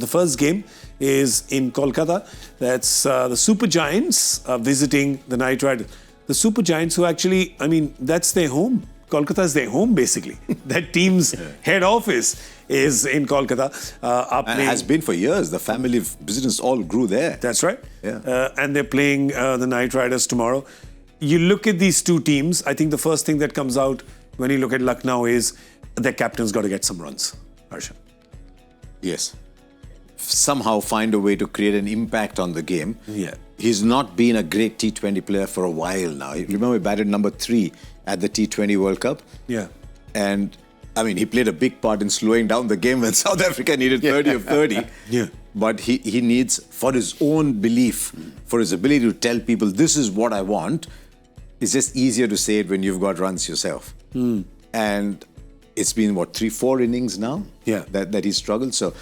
the first game is in Kolkata. That's the Super Giants visiting the Knight Riders. The Super Giants, who actually, I mean, that's their home. Kolkata is their home, basically. That team's head office is in Kolkata. And has been for years. The family business all grew there. That's right. Yeah. And they're playing the Knight Riders tomorrow. You look at these two teams, I think the first thing that comes out when you look at Lucknow is their captain's got to get some runs, Harsha. Yes. Somehow find a way to create an impact on the game. Yeah. He's not been a great T20 player for a while now. You remember he batted number 3 at the T20 World Cup? Yeah. And, I mean, he played a big part in slowing down the game when South Africa needed 30 of 30. Yeah. But he needs, for his own belief, for his ability to tell people, this is what I want, it's just easier to say it when you've got runs yourself. And it's been, 3-4 innings now? Yeah. That he struggled. So,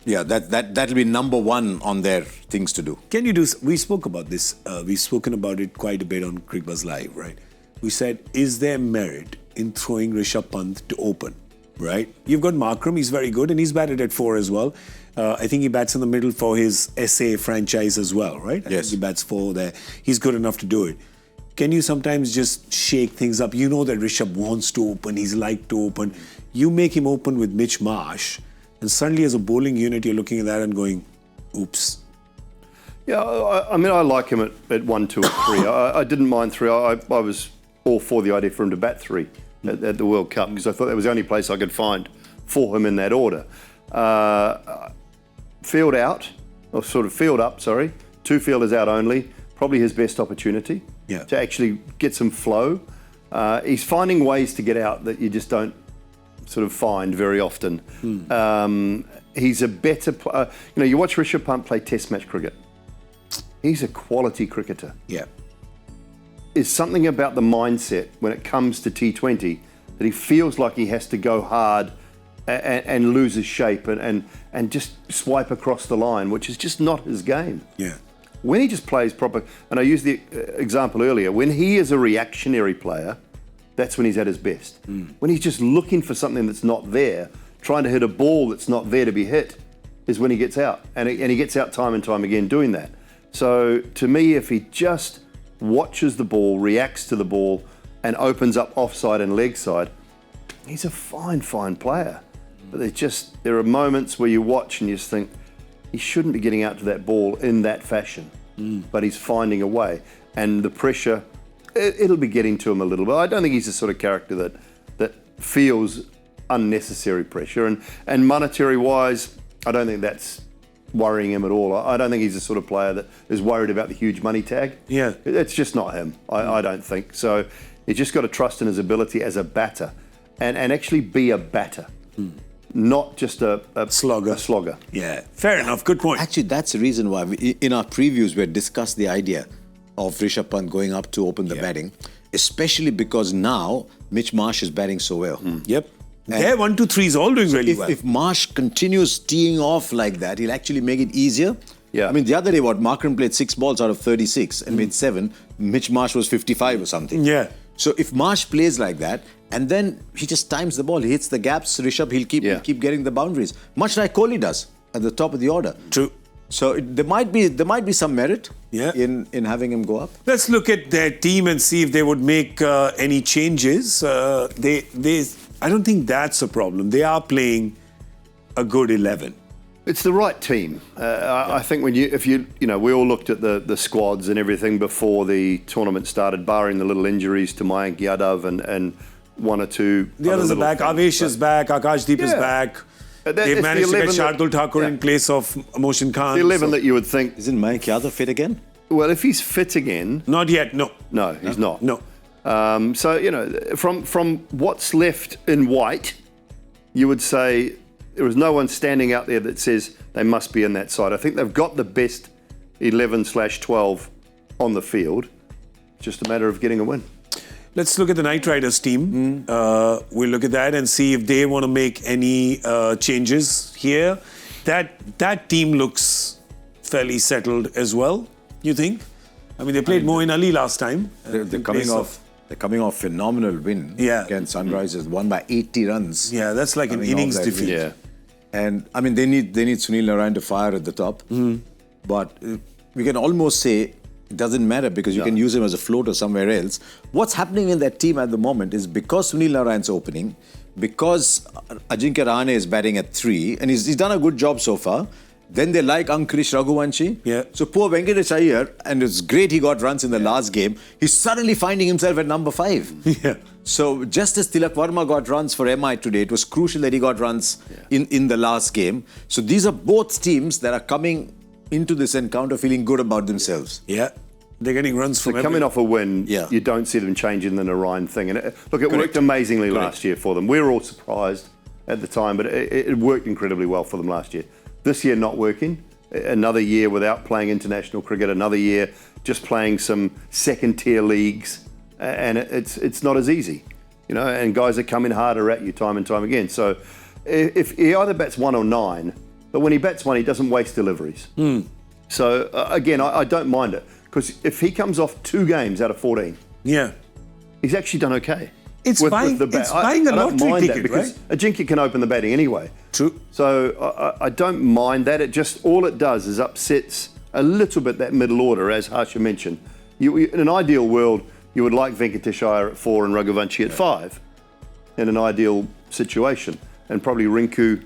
yeah, that'll be number one on their things to do. Can you do, we spoke about this, we've spoken about it quite a bit on Cricbuzz Live, right? We said, is there merit in throwing Rishabh Pant to open, right? You've got Markram, he's very good, and he's batted at 4 as well. I think he bats in the middle for his SA franchise as well, right? I Yes. think he bats 4 there. He's good enough to do it. Can you sometimes just shake things up? You know that Rishabh wants to open, he's like to open. You make him open with Mitch Marsh, and suddenly as a bowling unit, you're looking at that and going, oops. Yeah, I mean, I like him at 1, 2, or 3. I didn't mind 3. I was all for the idea for him to bat 3 at the World Cup because I thought that was the only place I could find for him in that order. Field out, or sort of field up, sorry. 2 fielders out only, probably his best opportunity to actually get some flow. He's finding ways to get out that you just don't sort of find very often. He's a better player. You watch Rishabh Pant play Test match cricket. He's a quality cricketer. Yeah. There's something about the mindset when it comes to T20 that he feels like he has to go hard and lose his shape and just swipe across the line, which is just not his game. Yeah. When he just plays proper, and I used the example earlier, when he is a reactionary player, that's when he's at his best. When he's just looking for something that's not there, trying to hit a ball that's not there to be hit, is when he gets out. And he gets out time and time again doing that. So to me, if he just watches the ball, reacts to the ball, and opens up offside and leg side, he's a fine, fine player. But there are moments where you watch and you just think, he shouldn't be getting out to that ball in that fashion. But he's finding a way. And the pressure, it'll be getting to him a little bit. I don't think he's the sort of character that feels unnecessary pressure. And monetary-wise, I don't think that's worrying him at all. I don't think he's the sort of player that is worried about the huge money tag. Yeah. It's just not him, I don't think. So he's just got to trust in his ability as a batter and actually be a batter. Not just a slogger. Yeah, fair enough. Good point. Actually, that's the reason why in our previews we had discussed the idea of Rishabh Pant going up to open the batting, especially because now Mitch Marsh is batting so well. Yep. Their 1, 2, 3 is all doing really well. If Marsh continues teeing off like that, he'll actually make it easier. Yeah. I mean, the other day, Markram played 6 balls out of 36 and made 7. Mitch Marsh was 55 or something. Yeah. So if Marsh plays like that, and then he just times the ball, he hits the gaps, Rishabh, he'll keep getting the boundaries. Much like Kohli does at the top of the order. True. So there might be some merit in having him go up. Let's look at their team and see if they would make any changes. I don't think that's a problem. They are playing a good 11. It's the right team. I think we all looked at the squads and everything before the tournament started, barring the little injuries to Mayank Yadav and 1 or 2. The others are back. Avesh is back. Akashdeep is back. They've managed to get Shardul Thakur in place of Mohsin Khan. The 11 that you would think. Isn't Mayank Yadav fit again? Well, if he's fit again. Not yet, no. No, he's not. No. So, from what's left in white, you would say there was no one standing out there that says they must be in that side. I think they've got the best 11/12 on the field. It's just a matter of getting a win. Let's look at the Knight Riders team. We'll look at that and see if they want to make any changes here. That team looks fairly settled as well, you think? I mean, they played Moeen Ali last time. They're coming off phenomenal win against Sunrisers, won by 80 runs. Yeah, that's like an innings defeat. Yeah. And I mean, they need Sunil Narine to fire at the top. But we can almost say it doesn't matter because you can use him as a floater somewhere else. What's happening in that team at the moment is because Sunil Narayan's opening, because Ajinkya Rahane is batting at 3, and he's done a good job so far. Then they like Ankush Raghuvanshi. Yeah. So poor Venkatesh Iyer, and it's great he got runs in the last game. He's suddenly finding himself at number 5. Yeah. So just as Tilak Varma got runs for MI today, it was crucial that he got runs in the last game. So these are both teams that are coming into this encounter feeling good about themselves. Yeah. They're getting runs from They're coming off a win. Yeah. You don't see them changing the Narine thing. And it worked amazingly last year for them. We were all surprised at the time, but it worked incredibly well for them last year. This year not working. Another year without playing international cricket. Another year just playing some second-tier leagues, and it's not as easy, And guys are coming harder at you time and time again. So if he either bats 1 or 9, but when he bats 1, he doesn't waste deliveries. So again, I don't mind it because if he comes off 2 games out of 14, he's actually done okay. It's buying a lottery ticket, because Ajinkya can open the batting anyway. True. So I don't mind that. All it does is upsets a little bit that middle order, as Harsha mentioned. In an ideal world, you would like Venkatesh Iyer at 4 and Raghuvanshi at 5 in an ideal situation, and probably Rinku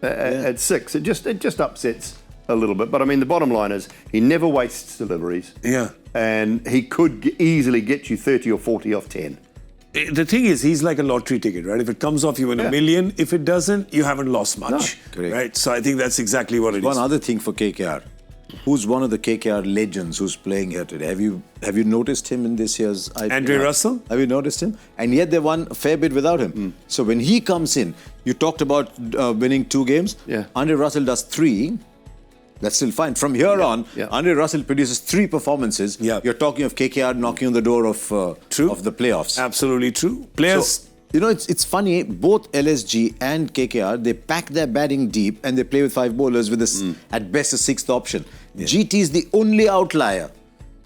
at 6. It just upsets a little bit. But I mean, the bottom line is he never wastes deliveries. Yeah. And he could easily get you 30 or 40 off 10. The thing is, he's like a lottery ticket, right? If it comes off, you win $1 million. If it doesn't, you haven't lost much, right? So I think that's exactly what it is. One other thing for KKR. Who's one of the KKR legends who's playing here today? Have you noticed him in this year's IPL? Andre Russell? Have you noticed him? And yet they won a fair bit without him. So when he comes in, you talked about winning 2 games. Yeah. Andre Russell does 3. That's still fine. From here on, Andre Russell produces 3 performances. Yeah. You're talking of KKR knocking on the door of the playoffs. Absolutely true. Players... So, it's funny, both LSG and KKR, they pack their batting deep and they play with 5 bowlers with at best a 6th option. Yeah. GT is the only outlier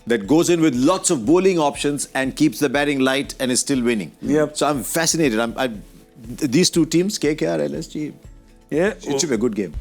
that goes in with lots of bowling options and keeps the batting light and is still winning. Yep. So I'm fascinated. These 2 teams, KKR, LSG, it should be a good game.